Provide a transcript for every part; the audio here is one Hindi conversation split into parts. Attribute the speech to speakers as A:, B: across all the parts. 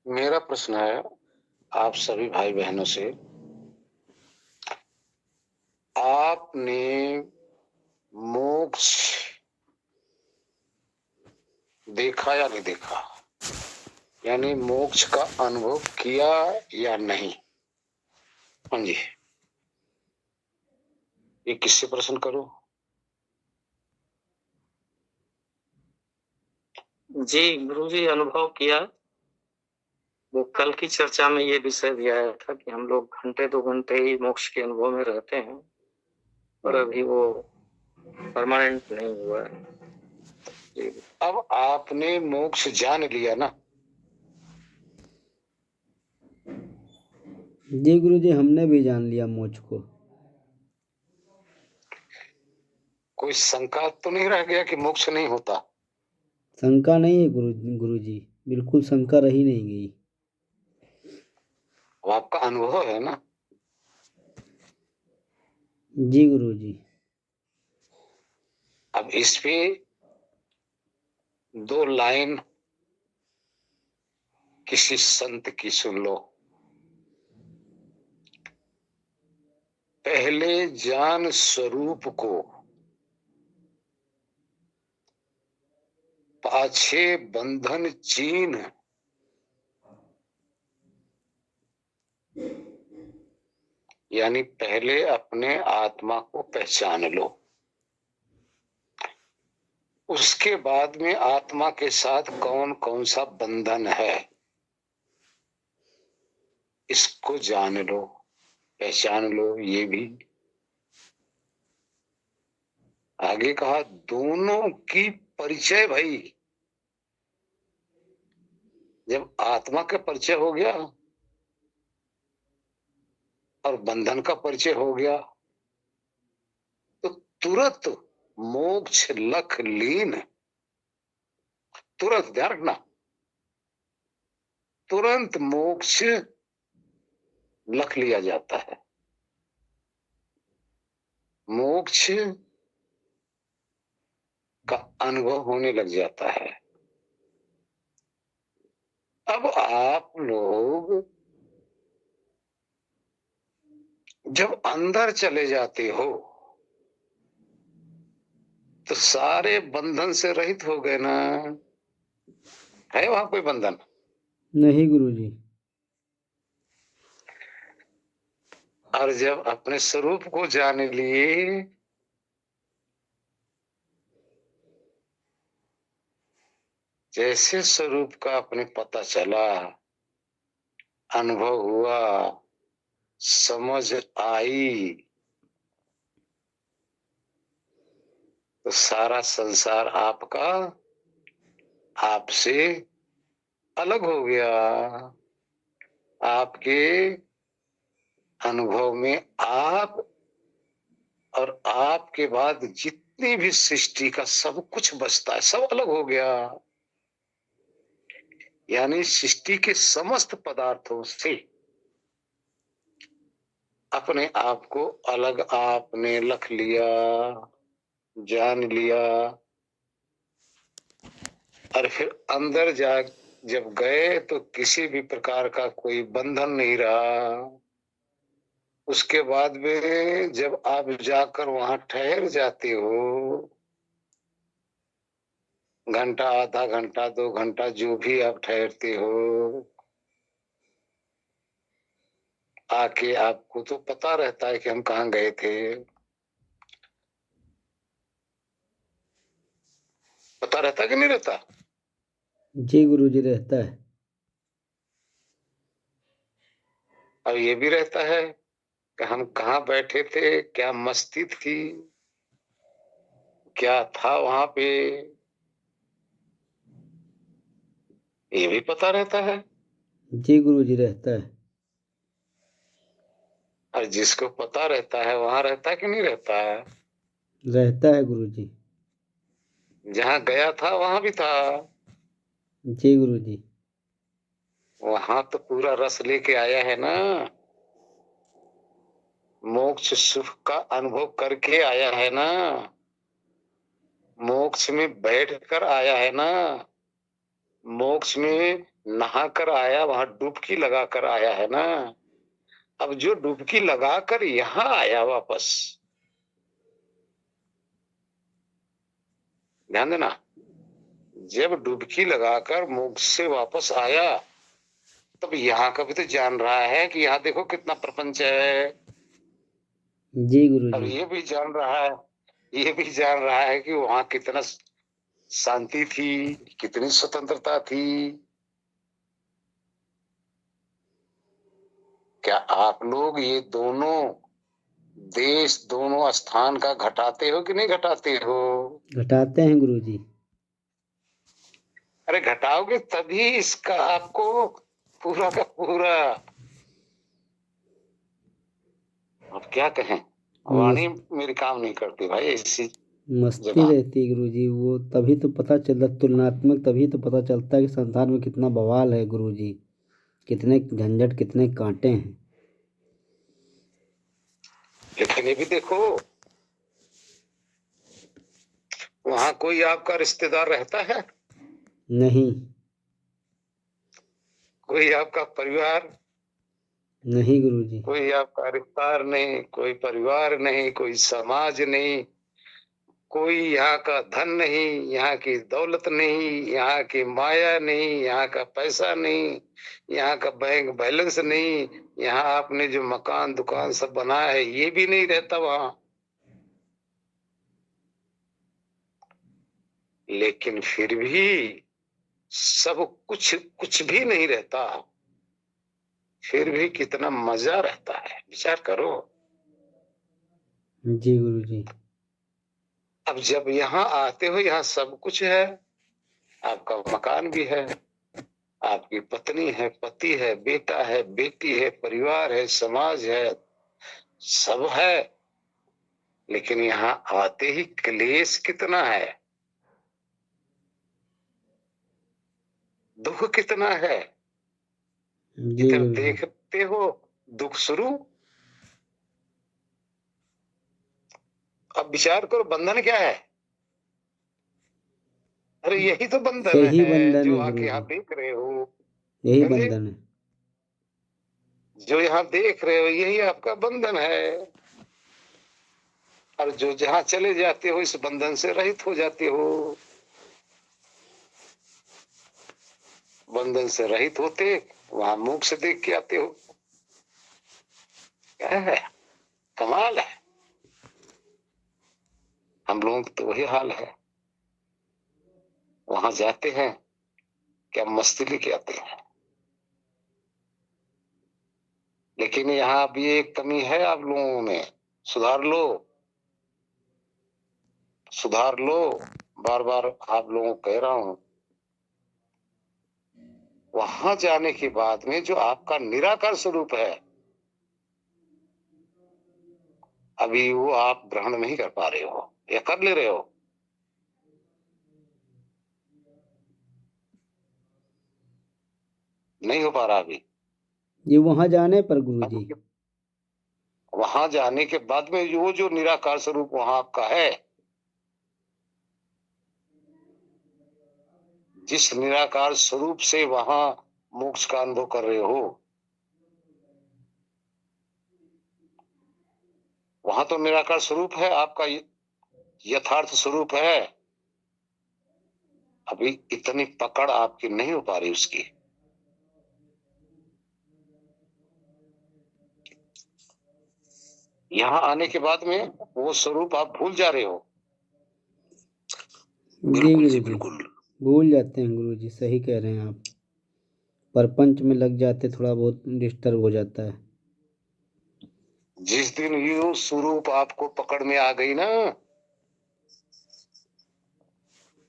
A: मेरा प्रश्न है आप सभी भाई बहनों से, आपने मोक्ष देखा या नहीं देखा, यानी मोक्ष का अनुभव किया या नहीं? हाँ जी, ये किससे प्रश्न करो?
B: जी गुरुजी, अनुभव किया। वो कल की चर्चा में ये विषय दिया गया था कि हम लोग घंटे 2 घंटे ही मोक्ष के अनुभव में रहते हैं, पर अभी वो परमानेंट नहीं हुआ है। जी।
A: अब आपने मोक्ष जान लिया ना?
C: जी गुरुजी, हमने भी जान लिया मोक्ष को।
A: कोई शंका तो नहीं रह गया कि मोक्ष नहीं होता?
C: शंका नहीं है गुरुजी, बिल्कुल शंका रही नहीं गई।
A: वो आपका अनुभव है ना?
C: जी गुरुजी।
A: अब इस पे 2 लाइन किसी संत की सुन लो। पहले जान स्वरूप को, पाछे बंधन चीन। यानी पहले अपने आत्मा को पहचान लो, उसके बाद में आत्मा के साथ कौन कौन सा बंधन है इसको जान लो, पहचान लो। ये भी आगे कहा, दोनों की परिचय भाई। जब आत्मा का परिचय हो गया और बंधन का परिचय हो गया तो तुरंत मोक्ष लख लीन। तुरंत ध्यान रखना, तुरंत मोक्ष लख लिया जाता है। मोक्ष का अनुभव होने लग जाता है। अब आप लोग जब अंदर चले जाते हो तो सारे बंधन से रहित हो गए ना? है वहां कोई बंधन?
C: नहीं गुरुजी।
A: और जब अपने स्वरूप को जान लिए जैसे स्वरूप का अपने पता चला, अनुभव हुआ, समझ आई, तो सारा संसार आपका आपसे अलग हो गया। आपके अनुभव में आप और आपके बाद जितनी भी सृष्टि का सब कुछ बचता है, सब अलग हो गया। यानी सृष्टि के समस्त पदार्थों से अपने आप को अलग आपने लख लिया, जान लिया। और फिर अंदर जा जब गए तो किसी भी प्रकार का कोई बंधन नहीं रहा। उसके बाद में जब आप जाकर वहां ठहर जाते हो, घंटा, आधा घंटा, 2 घंटा, जो भी आप ठहरते हो, आके आपको तो पता रहता है कि हम कहाँ गए थे। पता रहता कि नहीं रहता?
C: जी गुरुजी, रहता है।
A: और ये भी रहता है कि हम कहाँ बैठे थे, क्या मस्ती थी, क्या था वहां पे, ये भी पता रहता है।
C: जी गुरुजी, रहता है।
A: और जिसको पता रहता है वहां रहता है कि नहीं रहता है?
C: रहता है गुरुजी।
A: जहां गया था वहां भी था।
C: जी गुरुजी।
A: वहां तो पूरा रस लेके आया है ना, मोक्ष सुख का अनुभव करके आया है ना, मोक्ष में बैठ कर आया है ना, मोक्ष में नहा कर आया, वहां डुबकी लगा कर आया है ना। अब जो डुबकी लगाकर यहाँ आया वापस, ध्यान देना, जब डुबकी लगाकर मोक्ष से वापस आया तब यहाँ का भी तो जान रहा है कि यहाँ देखो कितना प्रपंच है।
C: जी गुरु
A: अब
C: जी।
A: ये भी जान रहा है, ये भी जान रहा है कि वहां कितना शांति थी, कितनी स्वतंत्रता थी। क्या आप लोग ये दोनों देश, दोनों स्थान का घटाते हो कि नहीं घटाते हो?
C: घटाते हैं गुरु जी।
A: अरे घटाओगे तभी इसका आपको पूरा का पूरा, अब क्या कहें, वाणी मेरी काम नहीं करती भाई ऐसी
C: मस्ती
A: जगह।
C: रहती है गुरु जी, वो तभी तो पता चलता, तुलनात्मक तभी तो पता चलता है कि संसार में कितना बवाल है गुरु जी, कितने झंझट, कितने कांटे हैं।
A: लेकिन ये भी देखो, वहां कोई आपका रिश्तेदार रहता है?
C: नहीं।
A: कोई आपका परिवार?
C: नहीं गुरु जी।
A: कोई आपका रिश्तेदार नहीं, कोई परिवार नहीं, कोई समाज नहीं, कोई यहाँ का धन नहीं, यहाँ की दौलत नहीं, यहाँ की माया नहीं, यहाँ का पैसा नहीं, यहाँ का बैंक बैलेंस नहीं, यहाँ आपने जो मकान दुकान सब बनाया है ये भी नहीं रहता वहां। लेकिन फिर भी सब कुछ कुछ भी नहीं रहता, फिर भी कितना मजा रहता है, विचार करो।
C: जी गुरु जी।
A: अब जब यहाँ आते हो, यहाँ सब कुछ है, आपका मकान भी है, आपकी पत्नी है, पति है, बेटा है, बेटी है, परिवार है, समाज है, सब है। लेकिन यहाँ आते ही क्लेश कितना है, दुख कितना है।
C: जी
A: इधर
C: गुरु जी।
A: देखते हो दुख शुरू। अब विचार करो बंधन क्या है? अरे यही तो बंधन
C: यही
A: है
C: बंधन
A: जो
C: है
A: आके
C: गुरु
A: यहाँ
C: जी,
A: देख रहे हो।
C: यही
A: समझे?
C: बंधन है।
A: जो यहाँ देख रहे हो यही आपका बंधन है। और जो जहाँ चले जाते हो इस बंधन से रहित हो जाते हो। बंधन से रहित होते वहां मोक्ष देख के आते हो। क्या है, कमाल है। हम लोगों का तो वही हाल है, वहां जाते हैं क्या मस्ती लेके आते हैं। लेकिन यहाँ भी एक कमी है आप लोगों में, सुधार लो, सुधार लो। बार बार आप लोगों को कह रहा हूं, वहां जाने के बाद में जो आपका निराकार स्वरूप है अभी वो आप ग्रहण नहीं कर पा रहे हो या कर ले रहे हो। नहीं हो पा रहा अभी।
C: ये वहां जाने पर गुरु जी।
A: अब वहां जाने के बाद में वो जो निराकार स्वरूप वहां आपका है, जिस निराकार स्वरूप से वहां मोक्ष का अनुभव कर रहे हो, वहां तो निराकार स्वरूप है आपका, यथार्थ स्वरूप है। अभी इतनी पकड़ आपकी नहीं हो पा रही उसकी। यहाँ आने के बाद में वो स्वरूप आप भूल जा रहे हो।
C: जी
A: बिल्कुल
C: गुरु
A: जी
C: जी,
A: बिल्कुल।
C: भूल जाते हैं गुरु जी, सही कह रहे हैं आप। परपंच में लग जाते, थोड़ा बहुत डिस्टर्ब हो जाता है।
A: जिस दिन ये स्वरूप आपको पकड़ में आ गई ना,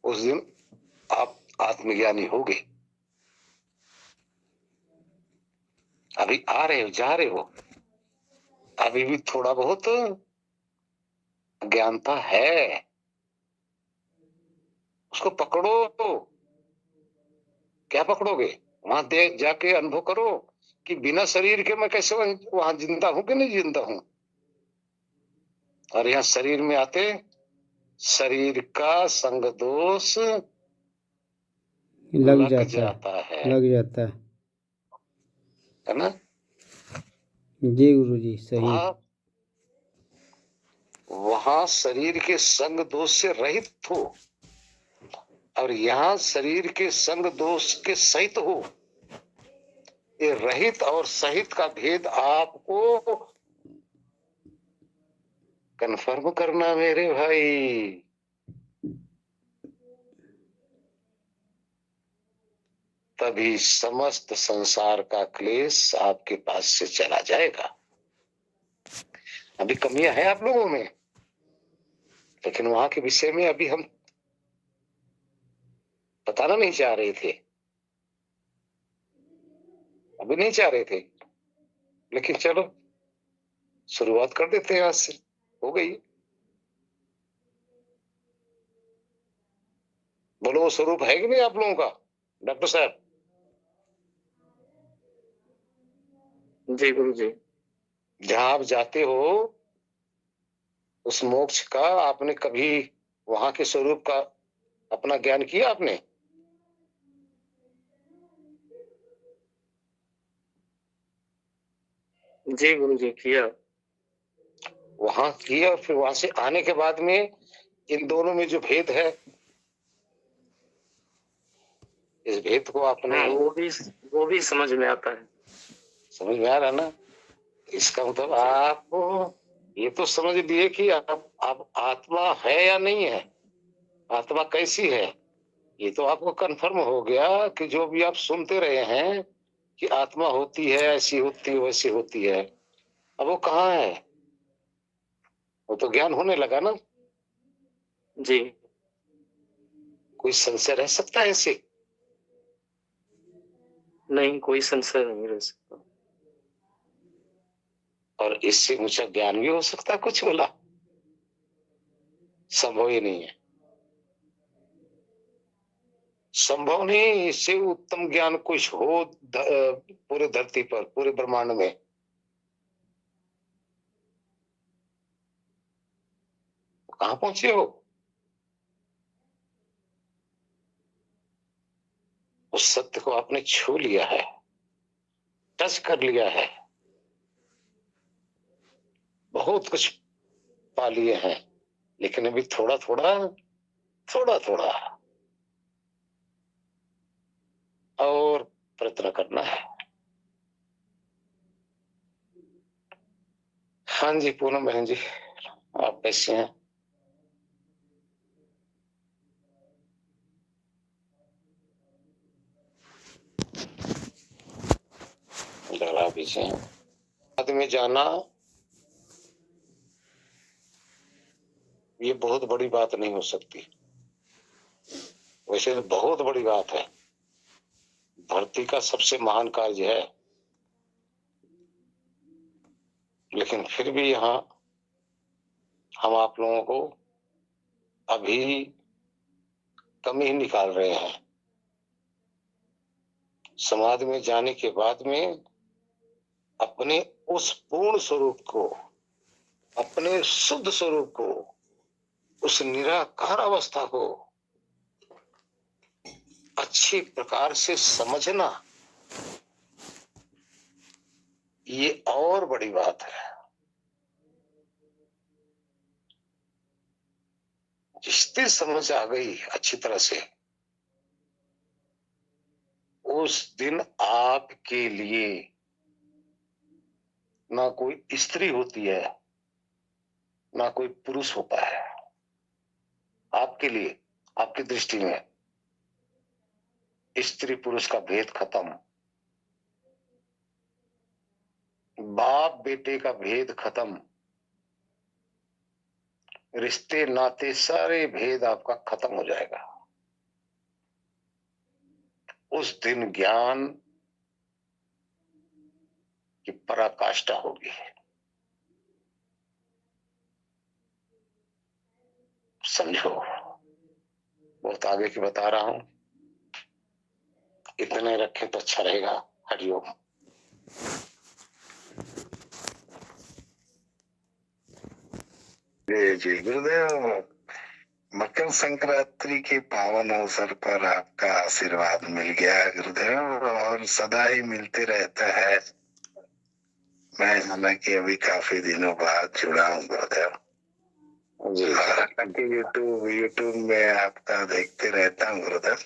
A: उस दिन आप आत्मज्ञानी हो गए। अभी आ रहे हो, जा रहे हो, अभी भी थोड़ा बहुत अज्ञानता है, उसको पकड़ो। क्या पकड़ोगे? वहां देख जाके अनुभव करो कि बिना शरीर के मैं कैसे वहां जिंदा हूं कि नहीं जिंदा हूं। और यहाँ शरीर में आते शरीर का संग दोष
C: लग जाता
A: है ना।
C: जी गुरु जी सही।
A: वहां शरीर के संग दोष से रहित हो और यहाँ शरीर के संग दोष के सहित हो। ये रहित और सहित का भेद आपको कन्फर्म करना मेरे भाई। तभी समस्त संसार का क्लेश आपके पास से चला जाएगा। अभी कमियां हैं आप लोगों में, लेकिन वहां के विषय में अभी हम बताना नहीं चाह रहे थे, अभी नहीं चाह रहे थे, लेकिन चलो शुरुआत कर देते हैं, आज से हो गई। बोलो वो स्वरूप है कि नहीं आप लोगों का डॉक्टर साहब?
B: जी गुरु जी।
A: जहां आप जाते हो उस मोक्ष का आपने कभी वहां के स्वरूप का अपना ज्ञान किया आपने?
B: जी गुरु जी किया।
A: वहां किया और फिर वहां से आने के बाद में इन दोनों में जो भेद है, इस भेद को आपने
B: वो भी समझ में आता है।
A: समझ में आ रहा ना? इसका मतलब आप ये तो समझ लिए कि आप आत्मा है या नहीं है, आत्मा कैसी है। ये तो आपको कंफर्म हो गया कि जो भी आप सुनते रहे हैं कि आत्मा होती है, ऐसी होती है, वैसी होती है, अब वो कहाँ है? वो तो ज्ञान होने लगा ना।
B: जी।
A: कोई संशय रह सकता है ऐसे?
B: नहीं, कोई संशय नहीं रह सकता।
A: और इससे ऊंचा ज्ञान भी हो सकता है कुछ बोला? संभव ही नहीं है, संभव नहीं। इससे उत्तम ज्ञान कुछ हो पूरे धरती पर, पूरे ब्रह्मांड में? कहां पहुंचे हो? उस सत्य को आपने छू लिया है, टच कर लिया है, बहुत कुछ पा लिए हैं, लेकिन अभी थोड़ा थोड़ा और प्रयत्न करना है। हाँ जी पूनम बहन जी, आप कैसे हैं? डरा पीछे बाद में जाना ये बहुत बड़ी बात नहीं हो सकती। वैसे तो बहुत बड़ी बात है, धरती का सबसे महान कार्य है, लेकिन फिर भी यहाँ हम आप लोगों को अभी कमी ही निकाल रहे हैं। समाधि में जाने के बाद में अपने उस पूर्ण स्वरूप को, अपने शुद्ध स्वरूप को, उस निराकार अवस्था को अच्छी प्रकार से समझना, ये और बड़ी बात है। जिस दिन समझ आ गई अच्छी तरह से, उस दिन आपके लिए ना कोई स्त्री होती है, ना कोई पुरुष होता है। आपके लिए, आपकी दृष्टि में स्त्री पुरुष का भेद खत्म, बाप बेटे का भेद खत्म, रिश्ते नाते सारे भेद आपका खत्म हो जाएगा। उस दिन ज्ञान की पराकाष्ठा होगी। समझो, बहुत आगे की बता रहा हूं, इतने रखें तो अच्छा रहेगा। हरिओम। जी गुरुदेव, मकर संक्रांति के पावन अवसर पर आपका आशीर्वाद मिल गया गुरुदेव, और सदा ही मिलते रहता है। मैं हालांकि अभी काफी दिनों बाद जुड़ा हूँ गुरुदेव जी। हालांकि यूट्यूब में आपका देखते रहता हूँ गुरुदेव,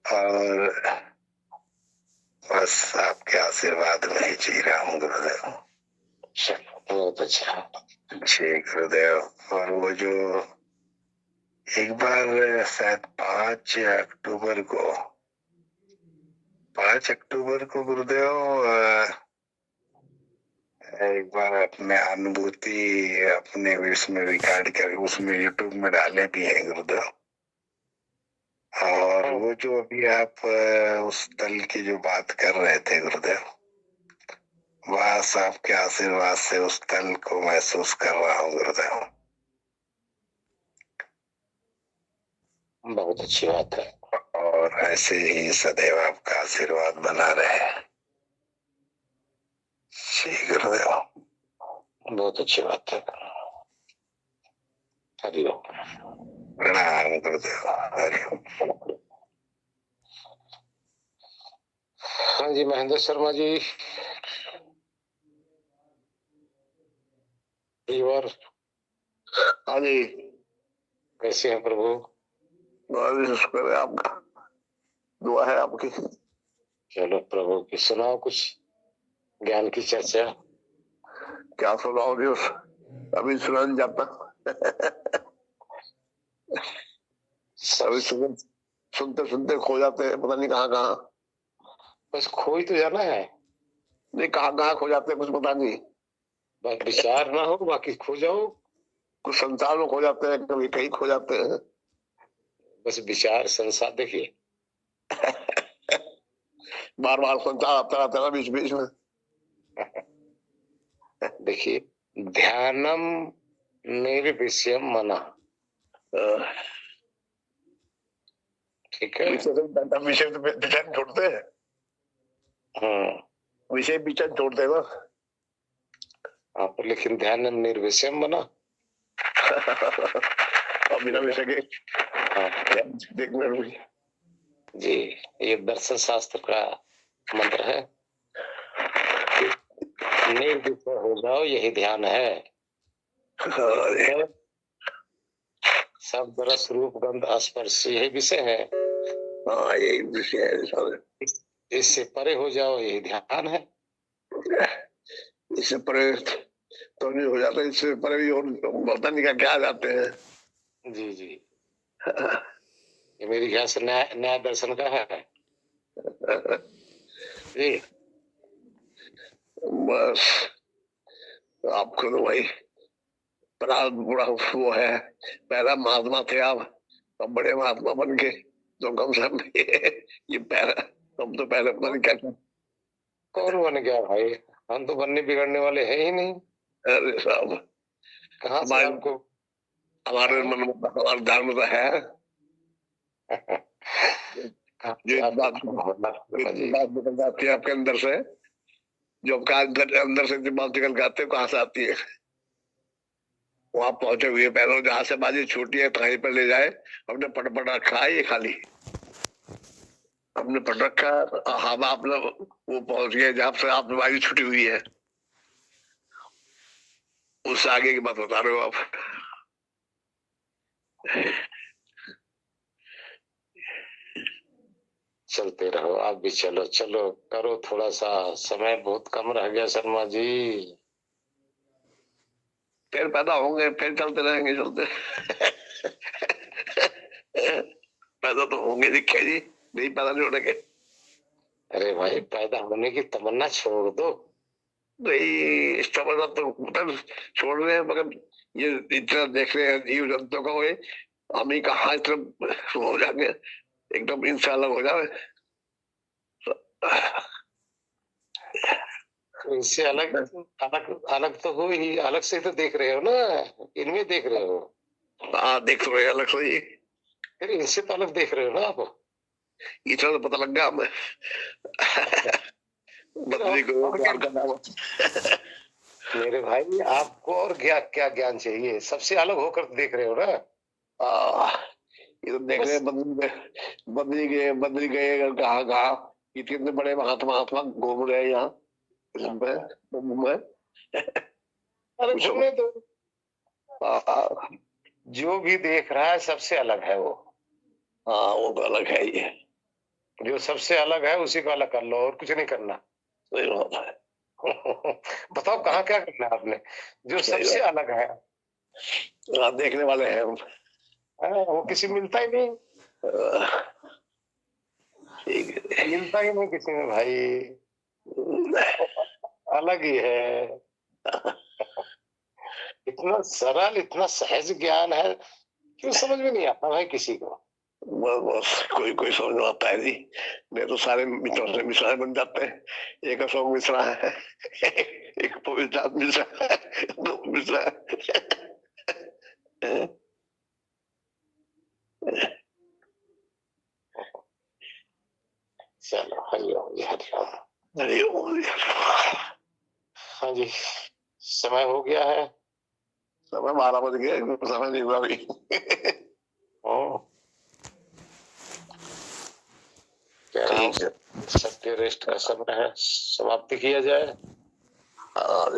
A: और बस आपके आशीर्वाद में ही जी रहा हूँ गुरुदेव। बहुत अच्छा जी गुरुदेव। और वो जो एक बार शायद 5 अक्टूबर को गुरुदेव एक बार अपने अनुभूति अपने उसमें रिकॉर्ड कर उसमें यूट्यूब में डाले भी हैं गुरुदेव। और वो जो अभी आप उस तल की जो बात कर रहे थे गुरुदेव, बस आपके आशीर्वाद से उस तल को महसूस कर रहा हूँ गुरुदेव। बहुत अच्छी बात है, और ऐसे ही सदैव आपका आशीर्वाद बना रहे। जी गुरुदेव, बहुत अच्छी बात है। हरिओम। प्रणाम गुरुदेव। हरिओम। हाँ जी महेंद्र शर्मा जी, हाँ जी, कैसे हैं प्रभु? बहुत शुक्र है आपका, दुआ है आपकी। चलो प्रभु की सुनाओ कुछ ज्ञान की चर्चा। क्या सुनाओगे? उस अभी सुना नहीं जाता। अभी सुनते सुनते खो जाते हैं, पता नहीं कहाँ कहाँ। बस खो ही तो जाना है, नहीं कहाँ कहाँ खो जाते हैं कुछ पता नहीं। बस विचार ना हो, बाकी खो जाओ। कुछ संसार में खो जाते हैं, कभी कहीं खो जाते हैं। बस विचार संसार देखिए। बार बार संसार आता रहता है बीच बीच में। देखिए, ध्यानम निर्विषयम मना, ठीक है। विषय छोड़ते हैं, विषय पीछे छोड़ते हैं ना आप, लेकिन ध्यान निर्विषयम बना। बिना विषय के देखने जी, ये दर्शन शास्त्र का मंत्र है। निर्विषय हो जाओ, यही ध्यान है। शब्द रस रूप गंध स्पर्श यही विषय है। हाँ यही विषय है। इससे परे हो जाओ, यही ध्यान है। इससे परे तो नहीं हो जाता, इससे परे भी और पता नहीं क्या आ जाते हैं। जी जी, ये मेरी ख्याल से नया दर्शन का है जी। बस आपको तो भाई बड़ा वो है, पहला महात्मा थे आप, अब बड़े महात्मा बन के तो कम से कम ये पहला, हम तो पहले बन क्या कौन बन गया भाई? हम तो बनने बिगड़ने वाले है ही नहीं। अरे साहब, कहाँ से आपको? हमारे मन में, हमारे ध्यान में तो है। जो बात निकल जाती है आपके अंदर से, जो अंदर से बात निकल जाती है, कहाँ से आती है? वहां पहुंचे हुए पैरों, जहां से बाजी छूटी है कहीं पर ले जाए। हमने पट रखा है, ये खाली हमने पट रखा। हम आपने वो पहुंच गए जहां से आपने बाजी छूटी हुई है, उससे आगे की बात बता रहे हो आप। चलते रहो, आप भी चलो चलो करो, थोड़ा सा समय बहुत कम रह गया शर्मा जी। फिर पैदा होंगे, फिर चलते रहेंगे, चलते पैदा तो होंगे दिखे जी, नहीं पैदा नहीं होने के। अरे भाई, पैदा होने की तमन्ना छोड़ दो भाई, इस तमन्ना तो मतलब छोड़ रहे हैं, मगर ये इतना देख रहे हैं जीव जंतु का, हम ही कहा इतना हो जाएंगे, एकदम इनसे अलग हो जाए। इनसे अलग अलग अलग तो हो ही, अलग से तो देख रहे हो ना, इनमें देख रहे हो। हाँ देख रहे हो अलग से ही, फिर इनसे तो अलग देख रहे हो ना आप। इतना तो पता लग गया हमें। बदली को मेरे भाई, आपको और क्या क्या ज्ञान चाहिए? सबसे अलग होकर देख रहे हो ना।
D: ये तो देख रहे बदली गए कहाँ कहाँ, इतने बड़े महात्मा घूम रहे हैं यहाँ में।
A: अरे घूमने दो, जो भी देख रहा है सबसे अलग है वो।
D: हाँ वो तो अलग है ये,
A: जो सबसे अलग है उसी को अलग कर लो, और कुछ नहीं करना।
D: सही बात है।
A: बताओ कहाँ क्या करना है आपने, जो सबसे अलग है।
D: देखने वाले हैं
A: वो किसी मिलता ही नहीं, मिलता ही नहीं किसी में भाई, अलग ही है। इतना सरल, इतना सहज ज्ञान है, क्यों समझ में नहीं आता भाई किसी को।
D: बस कोई समझ में आता है जी, नहीं तो सारे मित्रों से मिश्रा बन जाते हैं। एक अशोक मिश्रा है, एक पवित्र मिश्रा है, दो मिश्रा है।
A: चलो हरिओम हरिओम।
D: हरिओम।
A: हाँ जी, समय हो गया है।
D: समय 12 बज गए, समय नहीं हुआ अभी।
A: सबके रेस्ट का समय है, समाप्ति किया जाए।
D: हाँ